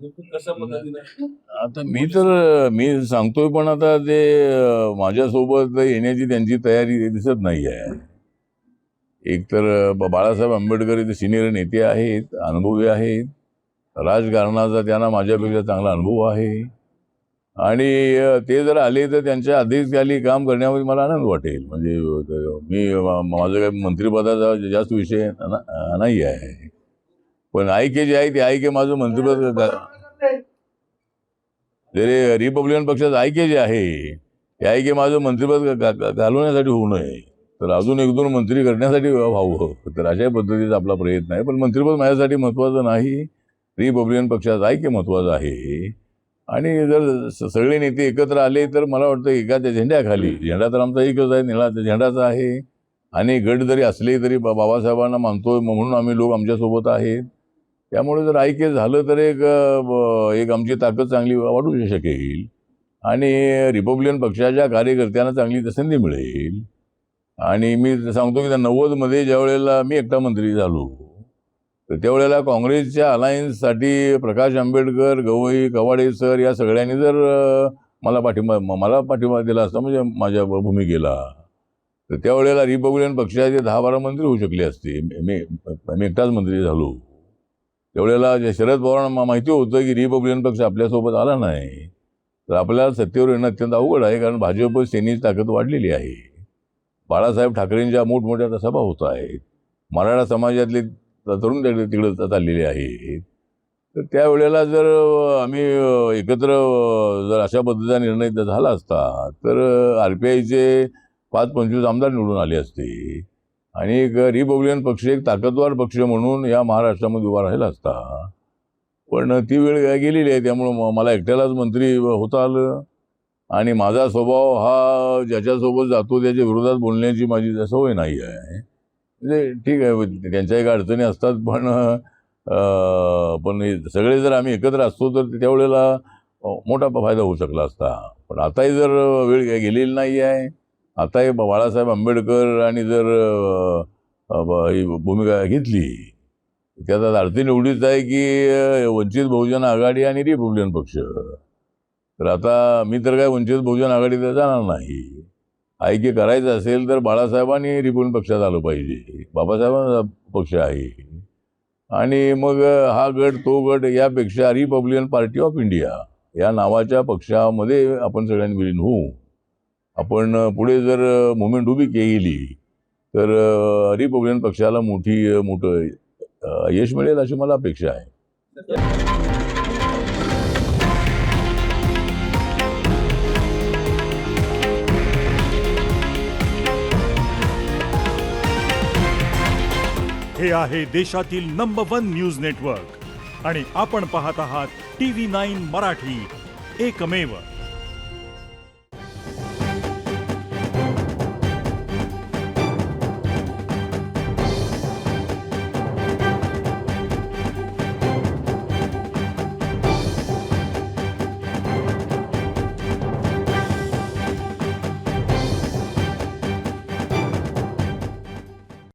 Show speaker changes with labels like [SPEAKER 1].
[SPEAKER 1] कशा पद्धतीने
[SPEAKER 2] आता मी सांगतोय, पण आता ते माझ्यासोबत येण्याची त्यांची तयारी दिसत नाही आहे. एक तर बाळासाहेब आंबेडकर इथे सिनियर नेते आहेत, अनुभवी आहेत, राजकारणाचा त्यांना माझ्यापेक्षा चांगला अनुभव आहे. आणि ते जर आले तर त्यांच्या अध्यक्षतेखाली काम करण्यामध्ये मला आनंद वाटेल. म्हणजे माझं काही मंत्रिपदाचा जास्त विषय नाही आहे. पण आयके जे आहे ते आयके माझं मंत्रिपद जरी रिपब्लिकन पक्षाचं आयके जे आहे ते आयके माझं मंत्रिपद घालवण्यासाठी होऊ नये, तर अजून एक दोन मंत्री करण्यासाठी व्हावं. तर अशा पद्धतीचा आपला प्रयत्न आहे. पण मंत्रिपद माझ्यासाठी महत्वाचं नाही, रिपब्लिकन पक्षाचा आयके महत्वाचा आहे. आणि जर सगळे नेते एकत्र आले तर मला वाटतं एकाच्या झेंड्याखाली, झेंडा तर आमचा एकच आहे, निळा झेंडाचा आहे. आणि गट जरी असले तरी बाबासाहेबांना मानतोय म्हणून आम्ही लोक आमच्यासोबत आहेत. त्यामुळे जर ऐक्य झालं तर एक आमची ताकद चांगली वाढू शकेल आणि रिपब्लिकन पक्षाच्या कार्यकर्त्यांना चांगली संधी मिळेल. आणि मी सांगतो की 90 मध्ये ज्या वेळेला मी एकटा मंत्री झालो तर त्यावेळेला काँग्रेसच्या अलायन्ससाठी प्रकाश आंबेडकर, गवई, कवाडे सर या सगळ्यांनी जर मला पाठिंबा दिला असता, म्हणजे माझ्या भूमिकेला, तर त्यावेळेला रिपब्लिकन पक्षाचे 10-12 मंत्री होऊ शकले असते. मी एकटाच मंत्री झालो. त्यावेळेला शरद पवारांना माहिती होतं की रिपब्लिकन पक्ष आपल्यासोबत आला नाही तर आपल्याला सत्तेवर येणं अत्यंत अवघड आहे, कारण भाजप सेनेची ताकद वाढलेली आहे. बाळासाहेब ठाकरेंच्या मोठमोठ्या सभा होत आहेत. मराठा समाजातले तरुण तिकडे चाललेले आहेत. तर त्यावेळेला जर आम्ही एकत्र जर अशा पद्धतीचा निर्णय झाला असता तर RPIचे 5-25 आमदार निवडून आले असते आणि एक रिपब्लिकन पक्ष एक ताकदवार पक्ष म्हणून या महाराष्ट्रामध्ये उभा राहिला असता. पण ती वेळ गेलेली आहे. त्यामुळं मला एकट्यालाच मंत्री होता आलं. आणि माझा स्वभाव हा ज्याच्यासोबत जातो त्याच्या विरोधात बोलण्याची माझी सवय नाही आहे. म्हणजे ठीक आहे, त्यांच्या एक अडचणी असतात, पण सगळे जर आम्ही एकत्र असतो तर त्यावेळेला मोठा फायदा होऊ शकला असता. पण आताही जर वेळ गेलेली नाही आहे. आताही बाळासाहेब आंबेडकर आणि जर ही भूमिका घेतली, त्यात अडचण एवढीच आहे की वंचित बहुजन आघाडी आणि रिपब्लिकन पक्ष. तर आता मी तर काय वंचित बहुजन आघाडीत जाणार नाही. ऐक्य करायचं असेल तर बाळासाहेबांनी रिपब्लिकन पक्षात आलं पाहिजे. बाबासाहेबांचा पक्ष आहे. आणि मग हा गट तो गट यापेक्षा रिपब्लिकन पार्टी ऑफ इंडिया या नावाच्या पक्षामध्ये आपण सगळ्यांनी विलीन होऊ. आपण पुढे जर मुवमेंट उभी केली तर रिपब्लिकन पक्षाला मोठं यश मिळेल अशी मला अपेक्षा आहे.
[SPEAKER 3] हे आहे देशातील नंबर 1 न्यूज नेटवर्क आणि आपण पाहत आहात TV9 मराठी, एकमेव.